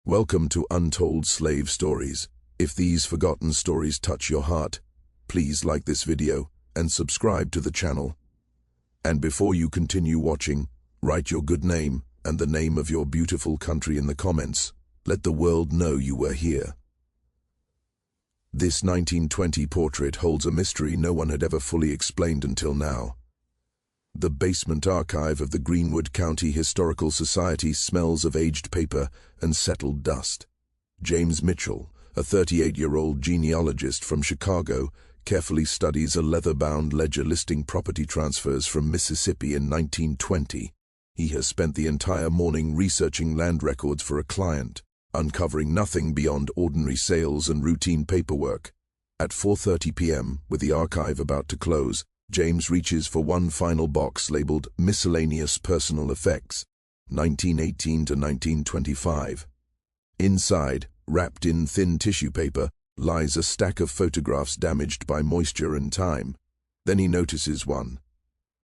Welcome to Untold Slave Stories. If these forgotten stories touch your heart, please like this video and subscribe to the channel. And before you continue watching, write your good name and the name of your beautiful country in the comments. Let the world know you were here. This 1920 portrait holds a mystery no one had ever fully explained until now. The basement archive of the Greenwood County Historical Society smells of aged paper and settled dust. James Mitchell, a 38-year-old genealogist from Chicago, carefully studies a leather-bound ledger listing property transfers from Mississippi in 1920. He has spent the entire morning researching land records for a client, uncovering nothing beyond ordinary sales and routine paperwork. At 4:30 p.m., with the archive about to close, James reaches for one final box labeled Miscellaneous Personal Effects, 1918 to 1925. Inside, wrapped in thin tissue paper, lies a stack of photographs damaged by moisture and time. Then he notices one.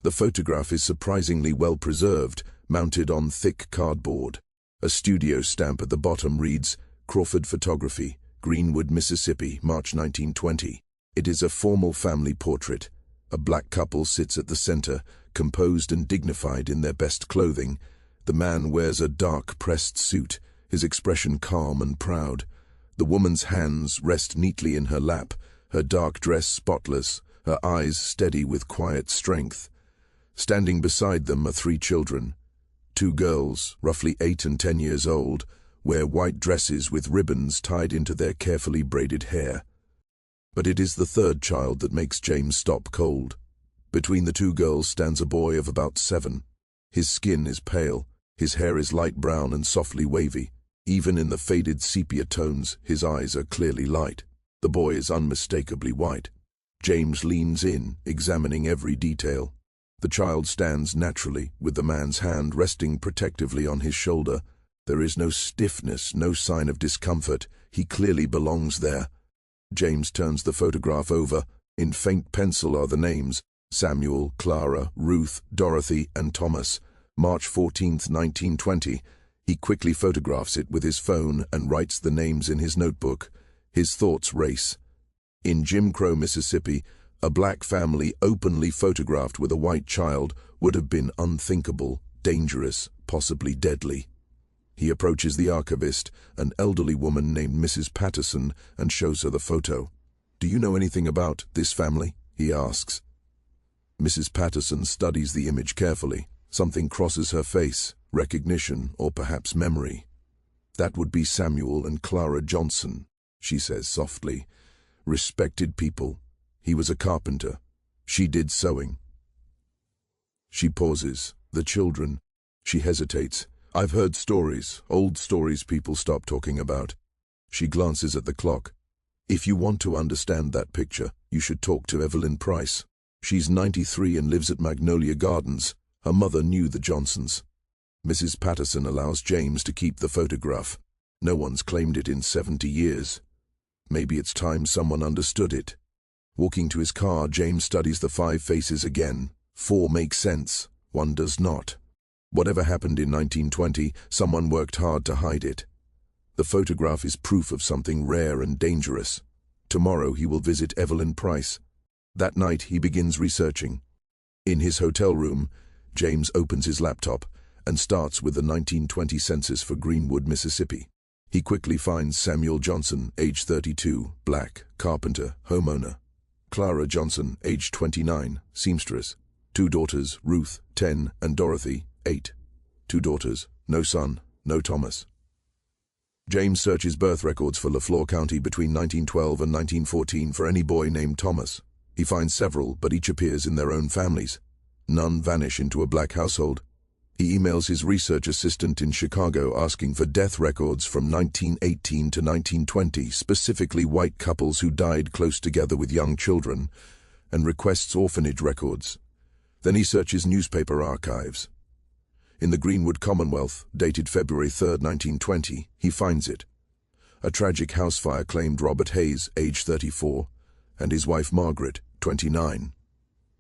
The photograph is surprisingly well preserved, mounted on thick cardboard. A studio stamp at the bottom reads, "Crawford Photography, Greenwood, Mississippi, March 1920. It is a formal family portrait. A black couple sits at the center, composed and dignified in their best clothing. The man wears a dark pressed suit, his expression calm and proud. The woman's hands rest neatly in her lap, her dark dress spotless, her eyes steady with quiet strength. Standing beside them are three children. Two girls, roughly 8 and 10 years old, wear white dresses with ribbons tied into their carefully braided hair. But it is the third child that makes James stop cold. Between the two girls stands a boy of about 7. His skin is pale, his hair is light brown and softly wavy. Even in the faded sepia tones, his eyes are clearly light. The boy is unmistakably white. James leans in, examining every detail. The child stands naturally, with the man's hand resting protectively on his shoulder. There is no stiffness, no sign of discomfort. He clearly belongs there. James turns the photograph over. In faint pencil are the names: Samuel, Clara, Ruth, Dorothy, and Thomas. March 14, 1920. He quickly photographs it with his phone and writes the names in his notebook. His thoughts race. In Jim Crow, Mississippi, a black family openly photographed with a white child would have been unthinkable, dangerous, possibly deadly. He approaches the archivist, an elderly woman named Mrs. Patterson, and shows her the photo. "Do you know anything about this family?" he asks. Mrs. Patterson studies the image carefully. Something crosses her face, recognition or perhaps memory. "That would be Samuel and Clara Johnson," she says softly. "Respected people. He was a carpenter. She did sewing." She pauses. The children. She hesitates. "I've heard stories, old stories people stop talking about." She glances at the clock. "If you want to understand that picture, you should talk to Evelyn Price. She's 93 and lives at Magnolia Gardens. Her mother knew the Johnsons." Mrs. Patterson allows James to keep the photograph. No one's claimed it in 70 years. Maybe it's time someone understood it. Walking to his car, James studies the 5 faces again. 4 make sense, 1 does not. Whatever happened in 1920, someone worked hard to hide it. The photograph is proof of something rare and dangerous. Tomorrow he will visit Evelyn Price. That night he begins researching. In his hotel room, James opens his laptop and starts with the 1920 census for Greenwood, Mississippi. He quickly finds Samuel Johnson, age 32, black, carpenter, homeowner. Clara Johnson, age 29, seamstress. 2 daughters, Ruth, 10, and Dorothy, 8. 2 daughters, no son, no Thomas. James searches birth records for LaFleur County between 1912 and 1914 for any boy named Thomas. He finds several, but each appears in their own families. None vanish into a black household. He emails his research assistant in Chicago asking for death records from 1918 to 1920, specifically white couples who died close together with young children, and requests orphanage records. Then he searches newspaper archives. In the Greenwood Commonwealth, dated February 3, 1920, he finds it. A tragic house fire claimed Robert Hayes, age 34, and his wife Margaret, 29.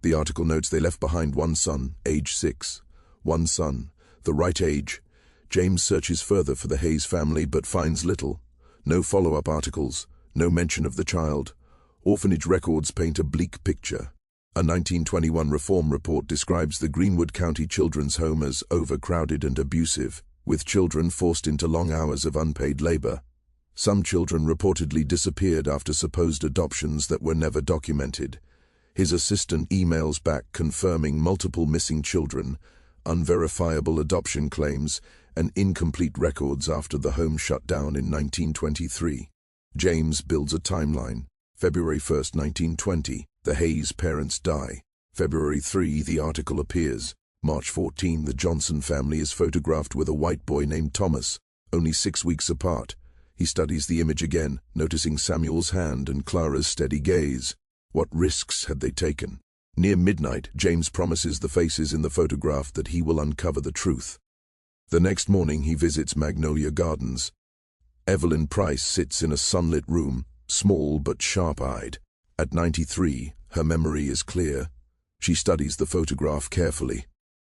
The article notes they left behind 1 son, age 6. 1 son, the right age. James searches further for the Hayes family but finds little. No follow-up articles, no mention of the child. Orphanage records paint a bleak picture. A 1921 reform report describes the Greenwood County Children's Home as overcrowded and abusive, with children forced into long hours of unpaid labor. Some children reportedly disappeared after supposed adoptions that were never documented. His assistant emails back confirming multiple missing children, unverifiable adoption claims, and incomplete records after the home shut down in 1923. James builds a timeline. February 1, 1920, the Hayes parents die. February 3, the article appears. March 14, the Johnson family is photographed with a white boy named Thomas, only 6 weeks apart. He studies the image again, noticing Samuel's hand and Clara's steady gaze. What risks had they taken? Near midnight, James promises the faces in the photograph that he will uncover the truth. The next morning, he visits Magnolia Gardens. Evelyn Price sits in a sunlit room, small but sharp-eyed. At 93, her memory is clear. She studies the photograph carefully.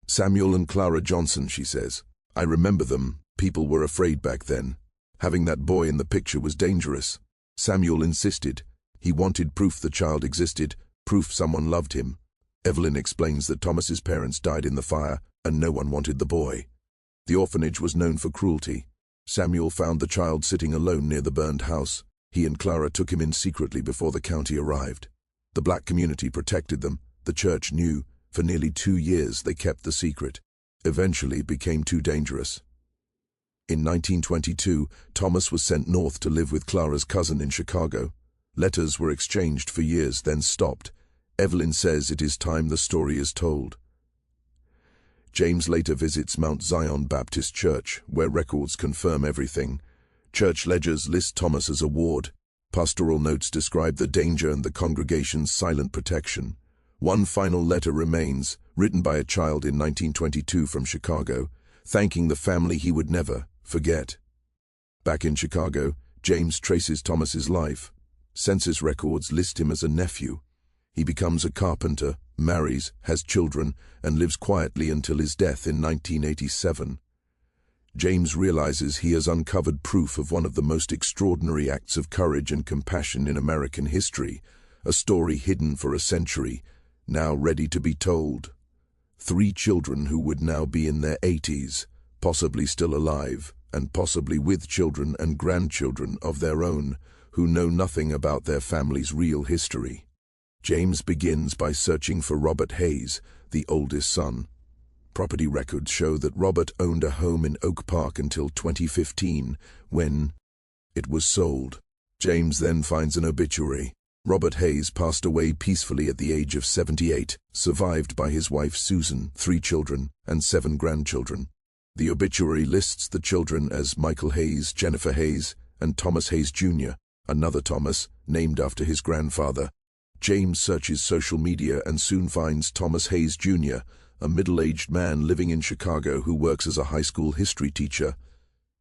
Samuel and Clara Johnson, she says. I remember them. People were afraid back then. Having that boy in the picture was dangerous. Samuel insisted. He wanted proof the child existed, proof someone loved him. Evelyn explains that Thomas's parents died in the fire and no one wanted the boy. The orphanage was known for cruelty. Samuel found the child sitting alone near the burned house. He and Clara took him in secretly before the county arrived. The black community protected them. The church knew. For nearly 2 years they kept the secret. Eventually it became too dangerous. In 1922, Thomas was sent north to live with Clara's cousin in Chicago. Letters were exchanged for years, then stopped. Evelyn says it is time the story is told. James later visits Mount Zion Baptist Church, where records confirm everything. Church ledgers list Thomas as a ward. Pastoral notes describe the danger and the congregation's silent protection. One final letter remains, written by a child in 1922 from Chicago, thanking the family he would never forget. Back in Chicago, James traces Thomas's life. Census records list him as a nephew. He becomes a carpenter, marries, has children, and lives quietly until his death in 1987. James realizes he has uncovered proof of one of the most extraordinary acts of courage and compassion in American history, a story hidden for a century, now ready to be told. 3 children who would now be in their 80s, possibly still alive, and possibly with children and grandchildren of their own, who know nothing about their family's real history. James begins by searching for Robert Hayes, the oldest son. Property records show that Robert owned a home in Oak Park until 2015, when it was sold. James then finds an obituary. Robert Hayes passed away peacefully at the age of 78, survived by his wife Susan, 3 children, and 7 grandchildren. The obituary lists the children as Michael Hayes, Jennifer Hayes, and Thomas Hayes Jr., another Thomas, named after his grandfather. James searches social media and soon finds Thomas Hayes Jr., a middle-aged man living in Chicago who works as a high school history teacher.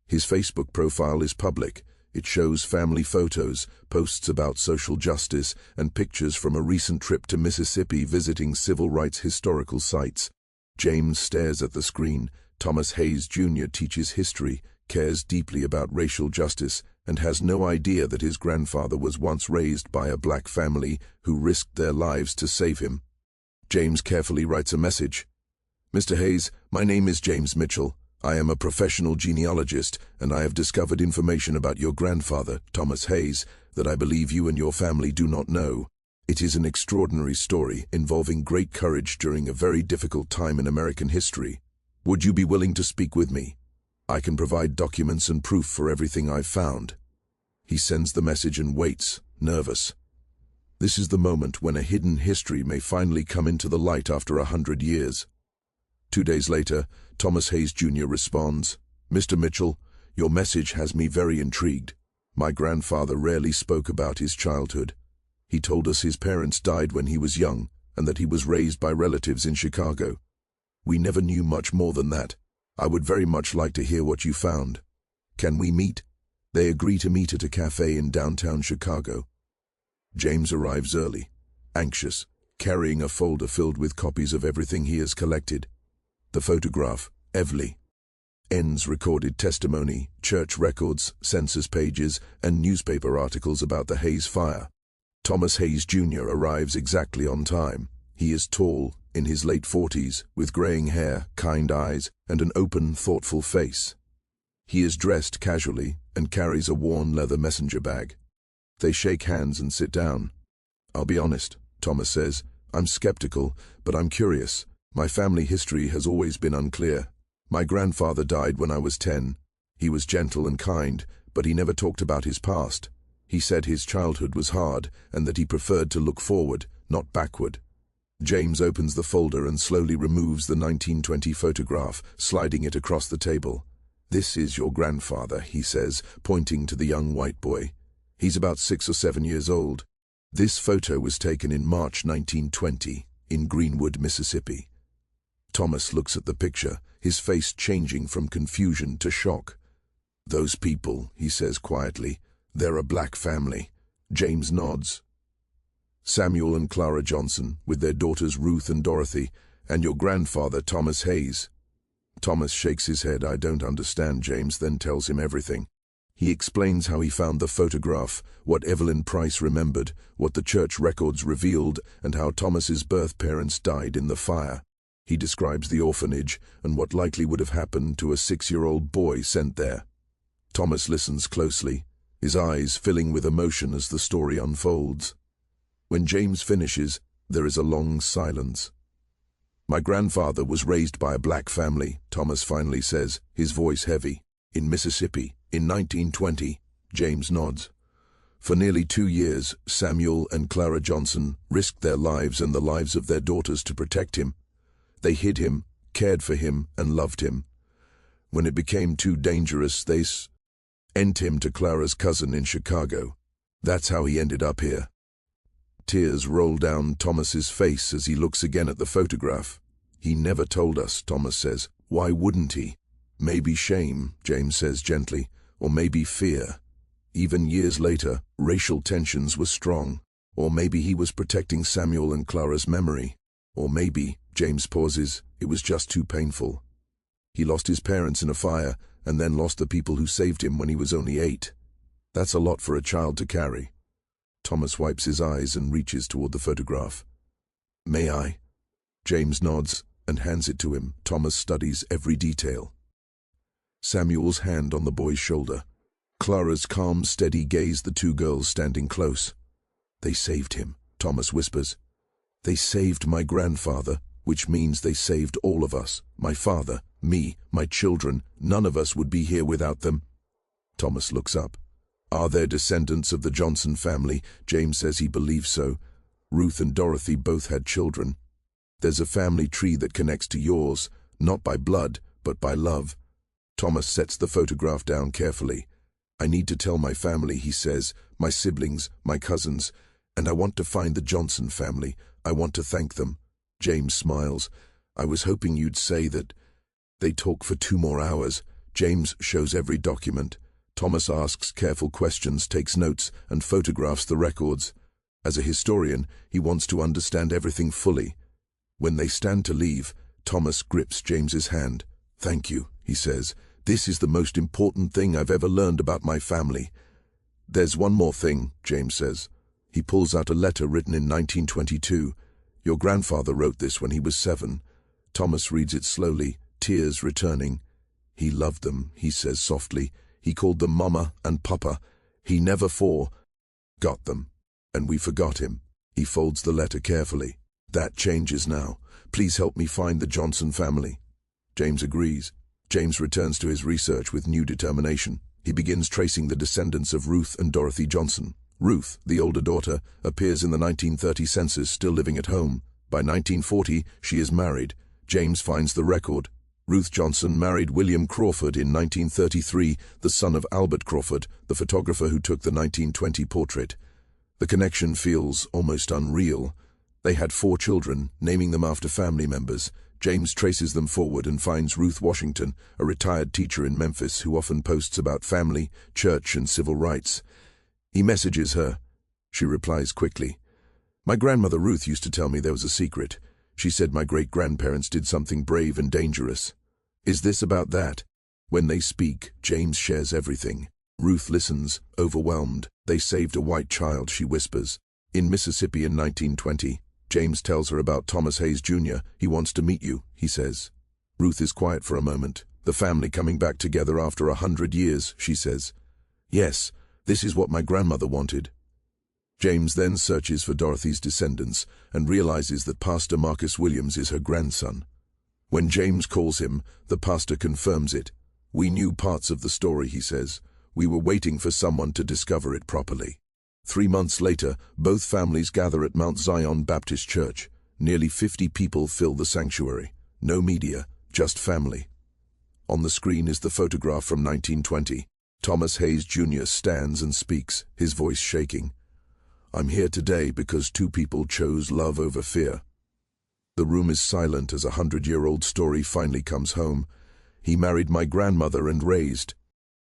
His Facebook profile is public. It shows family photos, posts about social justice, and pictures from a recent trip to Mississippi visiting civil rights historical sites. James stares at the screen. Thomas Hayes Jr. teaches history, cares deeply about racial justice, and has no idea that his grandfather was once raised by a black family who risked their lives to save him. James carefully writes a message. Mr. Hayes, my name is James Mitchell. I am a professional genealogist, and I have discovered information about your grandfather, Thomas Hayes, that I believe you and your family do not know. It is an extraordinary story involving great courage during a very difficult time in American history. Would you be willing to speak with me? I can provide documents and proof for everything I've found. He sends the message and waits, nervous. This is the moment when a hidden history may finally come into the light after 100 years. 2 days later, Thomas Hayes Jr. responds, Mr. Mitchell, your message has me very intrigued. My grandfather rarely spoke about his childhood. He told us his parents died when he was young and that he was raised by relatives in Chicago. We never knew much more than that. I would very much like to hear what you found. Can we meet? They agree to meet at a cafe in downtown Chicago. James arrives early, anxious, carrying a folder filled with copies of everything he has collected. The photograph, Evely. Ends recorded testimony, church records, census pages, and newspaper articles about the Hayes fire. Thomas Hayes Jr. arrives exactly on time. He is tall, in his late 40s, with graying hair, kind eyes, and an open, thoughtful face. He is dressed casually and carries a worn leather messenger bag. They shake hands and sit down. "I'll be honest," Thomas says. "I'm skeptical, but I'm curious. My family history has always been unclear. My grandfather died when I was 10. He was gentle and kind, but he never talked about his past. He said his childhood was hard and that he preferred to look forward, not backward." James opens the folder and slowly removes the 1920 photograph, sliding it across the table. "This is your grandfather," he says, pointing to the young white boy. "He's about 6 or 7 years old. This photo was taken in March 1920, in Greenwood, Mississippi." Thomas looks at the picture, his face changing from confusion to shock. "Those people," he says quietly, "they're a black family." James nods. "Samuel and Clara Johnson, with their daughters Ruth and Dorothy, and your grandfather Thomas Hayes." Thomas shakes his head. "I don't understand." James then tells him everything. He explains how he found the photograph, what Evelyn Price remembered, what the church records revealed, and how Thomas's birth parents died in the fire. He describes the orphanage and what likely would have happened to a 6-year-old boy sent there. Thomas listens closely, his eyes filling with emotion as the story unfolds. When James finishes, there is a long silence. "My grandfather was raised by a black family," Thomas finally says, his voice heavy. "In Mississippi, in 1920, James nods. "For nearly 2 years, Samuel and Clara Johnson risked their lives and the lives of their daughters to protect him. They hid him, cared for him, and loved him. When it became too dangerous, they sent him to Clara's cousin in Chicago. That's how he ended up here." Tears roll down Thomas's face as he looks again at the photograph. "He never told us," Thomas says. "Why wouldn't he?" "Maybe shame," James says gently, "or maybe fear. Even years later, racial tensions were strong. Or maybe he was protecting Samuel and Clara's memory. Or maybe," James pauses, "it was just too painful. He lost his parents in a fire and then lost the people who saved him when he was only 8. That's a lot for a child to carry." Thomas wipes his eyes and reaches toward the photograph. "May I?" James nods and hands it to him. Thomas studies every detail. Samuel's hand on the boy's shoulder. Clara's calm, steady gaze, the 2 girls standing close. "They saved him," Thomas whispers. "They saved my grandfather, which means they saved all of us. My father, me, my children. None of us would be here without them." Thomas looks up. "Are there descendants of the Johnson family?" James says he believes so. "Ruth and Dorothy both had children. There's a family tree that connects to yours, not by blood, but by love." Thomas sets the photograph down carefully. "I need to tell my family," he says, "my siblings, my cousins, and I want to find the Johnson family. I want to thank them." James smiles. "I was hoping you'd say that." They talk for 2 more hours. James shows every document. Thomas asks careful questions, takes notes, and photographs the records. As a historian, he wants to understand everything fully. When they stand to leave, Thomas grips James's hand. "Thank you," he says. "This is the most important thing I've ever learned about my family." "There's one more thing," James says. He pulls out a letter written in 1922. "Your grandfather wrote this when he was 7. Thomas reads it slowly, tears returning. "He loved them," he says softly. "He called them Mama and Papa. He never forgot them. And we forgot him." He folds the letter carefully. "That changes now. Please help me find the Johnson family." James agrees. James returns to his research with new determination. He begins tracing the descendants of Ruth and Dorothy Johnson. Ruth, the older daughter, appears in the 1930 census, still living at home. By 1940, she is married. James finds the record. Ruth Johnson married William Crawford in 1933, the son of Albert Crawford, the photographer who took the 1920 portrait. The connection feels almost unreal. They had 4 children, naming them after family members. James traces them forward and finds Ruth Washington, a retired teacher in Memphis who often posts about family, church, and civil rights. He messages her. She replies quickly. "My grandmother Ruth used to tell me there was a secret. She said my great-grandparents did something brave and dangerous. Is this about that?" When they speak, James shares everything. Ruth listens, overwhelmed. They saved a white child, she whispers. In Mississippi in 1920, James tells her about Thomas Hayes Jr. He wants to meet you, he says. Ruth is quiet for a moment. The family coming back together after 100 years, she says. Yes, this is what my grandmother wanted. James then searches for Dorothy's descendants and realizes that Pastor Marcus Williams is her grandson. When James calls him, the pastor confirms it. We knew parts of the story, he says. We were waiting for someone to discover it properly. 3 months later, both families gather at Mount Zion Baptist Church. Nearly 50 people fill the sanctuary. No media, just family. On the screen is the photograph from 1920. Thomas Hayes Jr. stands and speaks, his voice shaking. I'm here today because 2 people chose love over fear. The room is silent as a 100-year-old story finally comes home. He married my grandmother and raised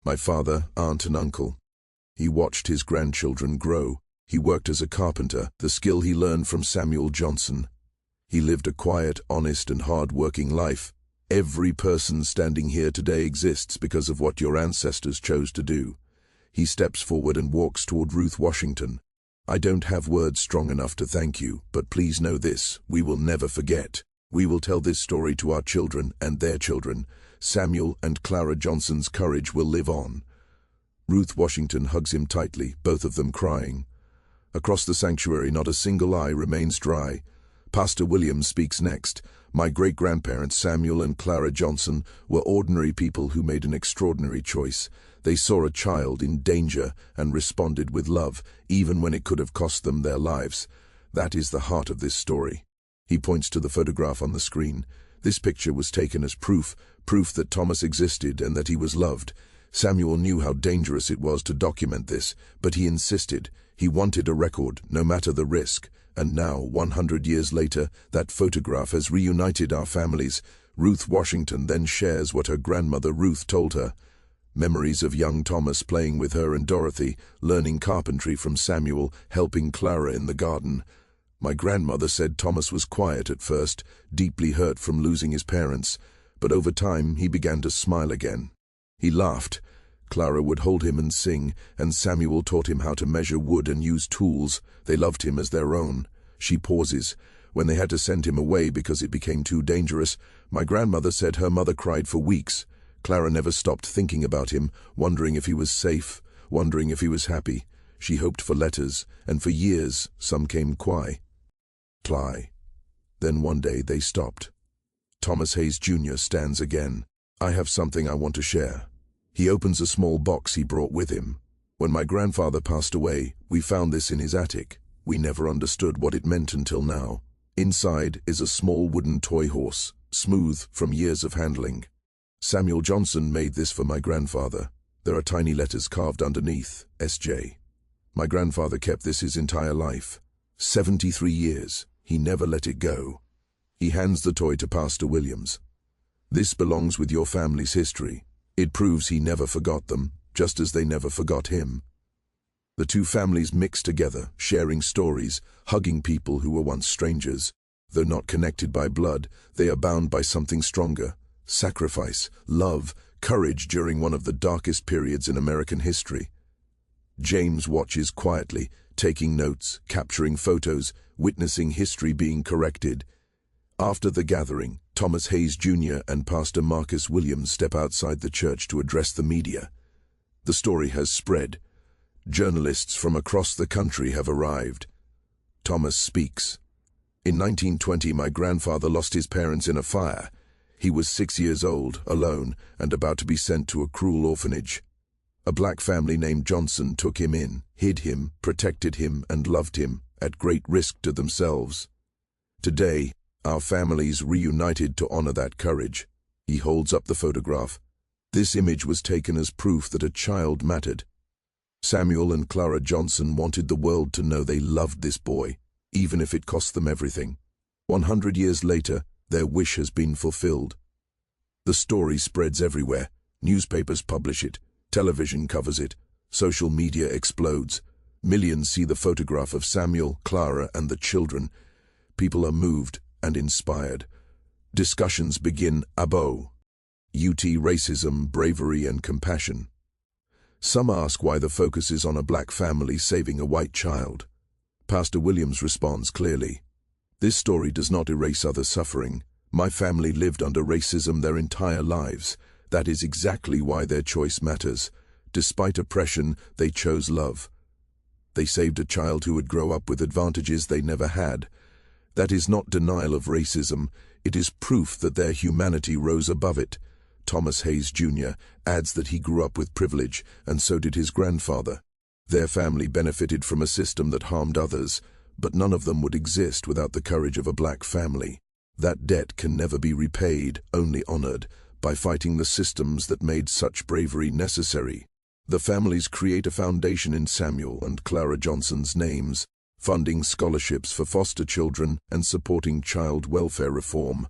my father, aunt and uncle. He watched his grandchildren grow. He worked as a carpenter, the skill he learned from Samuel Johnson. He lived a quiet, honest and hard-working life. Every person standing here today exists because of what your ancestors chose to do. He steps forward and walks toward Ruth Washington. I don't have words strong enough to thank you, but please know this, we will never forget. We will tell this story to our children and their children. Samuel and Clara Johnson's courage will live on. Ruth Washington hugs him tightly, both of them crying. Across the sanctuary, not a single eye remains dry. Pastor Williams speaks next. My great-grandparents, Samuel and Clara Johnson, were ordinary people who made an extraordinary choice. They saw a child in danger and responded with love, even when it could have cost them their lives. That is the heart of this story. He points to the photograph on the screen. This picture was taken as proof that Thomas existed and that he was loved. Samuel knew how dangerous it was to document this, but he insisted. He wanted a record, no matter the risk. And now, 100 years later, that photograph has reunited our families. Ruth Washington then shares what her grandmother Ruth told her. Memories of young Thomas playing with her and Dorothy, learning carpentry from Samuel, helping Clara in the garden. My grandmother said Thomas was quiet at first, deeply hurt from losing his parents, but over time he began to smile again. He laughed. Clara would hold him and sing, and Samuel taught him how to measure wood and use tools. They loved him as their own. She pauses. When they had to send him away because it became too dangerous, my grandmother said her mother cried for weeks. Clara never stopped thinking about him, wondering if he was safe, wondering if he was happy. She hoped for letters, and for years some came quiet. Then one day they stopped. Thomas Hayes Jr. stands again. I have something I want to share. He opens a small box he brought with him. When my grandfather passed away, we found this in his attic. We never understood what it meant until now. Inside is a small wooden toy horse, smooth from years of handling. Samuel Johnson made this for my grandfather. There are tiny letters carved underneath, S.J. My grandfather kept this his entire life. 73 years. He never let it go. He hands the toy to Pastor Williams. This belongs with your family's history. It proves he never forgot them, just as they never forgot him. The two families mix together, sharing stories, hugging people who were once strangers. Though not connected by blood, they are bound by something stronger. Sacrifice, love, courage during one of the darkest periods in American history. James watches quietly, taking notes, capturing photos, witnessing history being corrected. After the gathering, Thomas Hayes Jr. and Pastor Marcus Williams step outside the church to address the media. The story has spread. Journalists from across the country have arrived. Thomas speaks. In 1920, my grandfather lost his parents in a fire. He was 6 years old, alone, and about to be sent to a cruel orphanage. A black family named Johnson took him in, hid him, protected him, and loved him, at great risk to themselves. Today, our families reunited to honor that courage. He holds up the photograph. This image was taken as proof that a child mattered. Samuel and Clara Johnson wanted the world to know they loved this boy, even if it cost them everything. 100 years later, their wish has been fulfilled. The story spreads everywhere. Newspapers publish it. Television covers it. Social media explodes. Millions see the photograph of Samuel, Clara, and the children. People are moved and inspired. Discussions begin abo. Racism, bravery and compassion. Some ask why the focus is on a black family saving a white child. Pastor Williams responds clearly, "This story does not erase other suffering. My family lived under racism their entire lives. That is exactly why their choice matters. Despite oppression, they chose love. They saved a child who would grow up with advantages they never had. That is not denial of racism. It is proof that their humanity rose above it." Thomas Hayes Jr. adds that he grew up with privilege, and so did his grandfather. Their family benefited from a system that harmed others, but none of them would exist without the courage of a black family. That debt can never be repaid, only honored, by fighting the systems that made such bravery necessary. The families create a foundation in Samuel and Clara Johnson's names, funding scholarships for foster children and supporting child welfare reform.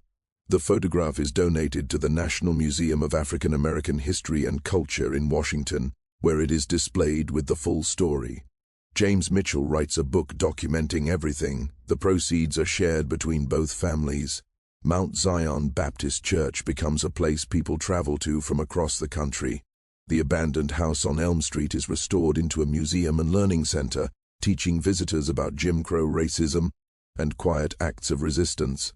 The photograph is donated to the National Museum of African American History and Culture in Washington, where it is displayed with the full story. James Mitchell writes a book documenting everything. The proceeds are shared between both families. Mount Zion Baptist Church becomes a place people travel to from across the country. The abandoned house on Elm Street is restored into a museum and learning center, teaching visitors about Jim Crow racism and quiet acts of resistance.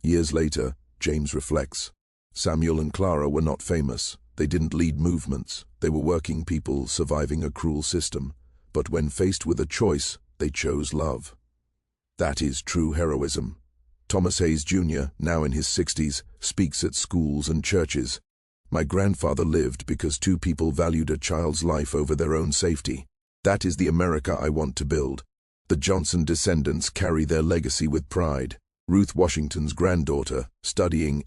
Years later, James reflects, Samuel and Clara were not famous. They didn't lead movements. They were working people surviving a cruel system. But when faced with a choice, they chose love. That is true heroism. Thomas Hayes Jr., now in his 60s, speaks at schools and churches. "My grandfather lived because two people valued a child's life over their own safety. That is the America I want to build." The Johnson descendants carry their legacy with pride. Ruth Washington's granddaughter, studying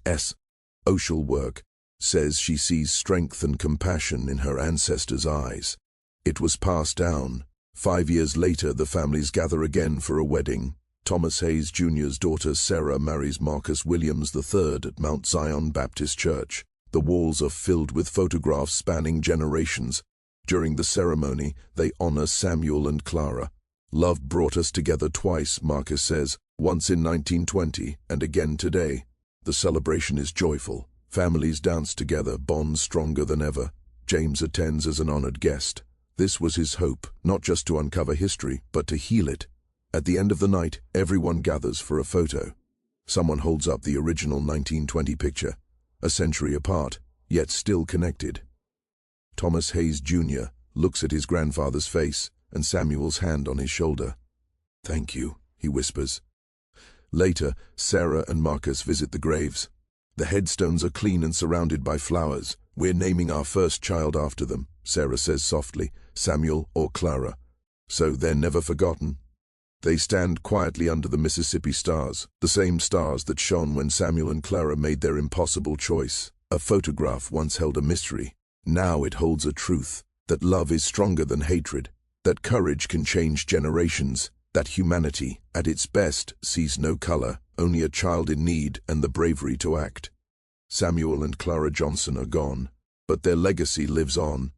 social work, says she sees strength and compassion in her ancestors' eyes. It was passed down. 5 years later, the families gather again for a wedding. Thomas Hayes Jr.'s daughter Sarah marries Marcus Williams III at Mount Zion Baptist Church. The walls are filled with photographs spanning generations. During the ceremony, they honor Samuel and Clara. "Love brought us together twice," Marcus says, "once in 1920 and again today. The celebration is joyful. Families dance together, bonds stronger than ever." James attends as an honored guest. This was his hope, not just to uncover history, but to heal it. At the end of the night, everyone gathers for a photo. Someone holds up the original 1920 picture, a century apart, yet still connected. Thomas Hayes Jr. looks at his grandfather's face and Samuel's hand on his shoulder. "Thank you," he whispers. Later, Sarah and Marcus visit the graves. The headstones are clean and surrounded by flowers. "We're naming our first child after them," Sarah says softly, "Samuel or Clara. So they're never forgotten." They stand quietly under the Mississippi stars, the same stars that shone when Samuel and Clara made their impossible choice. A photograph once held a mystery. Now it holds a truth, that love is stronger than hatred, that courage can change generations, that humanity, at its best, sees no color, only a child in need and the bravery to act. Samuel and Clara Johnson are gone, but their legacy lives on.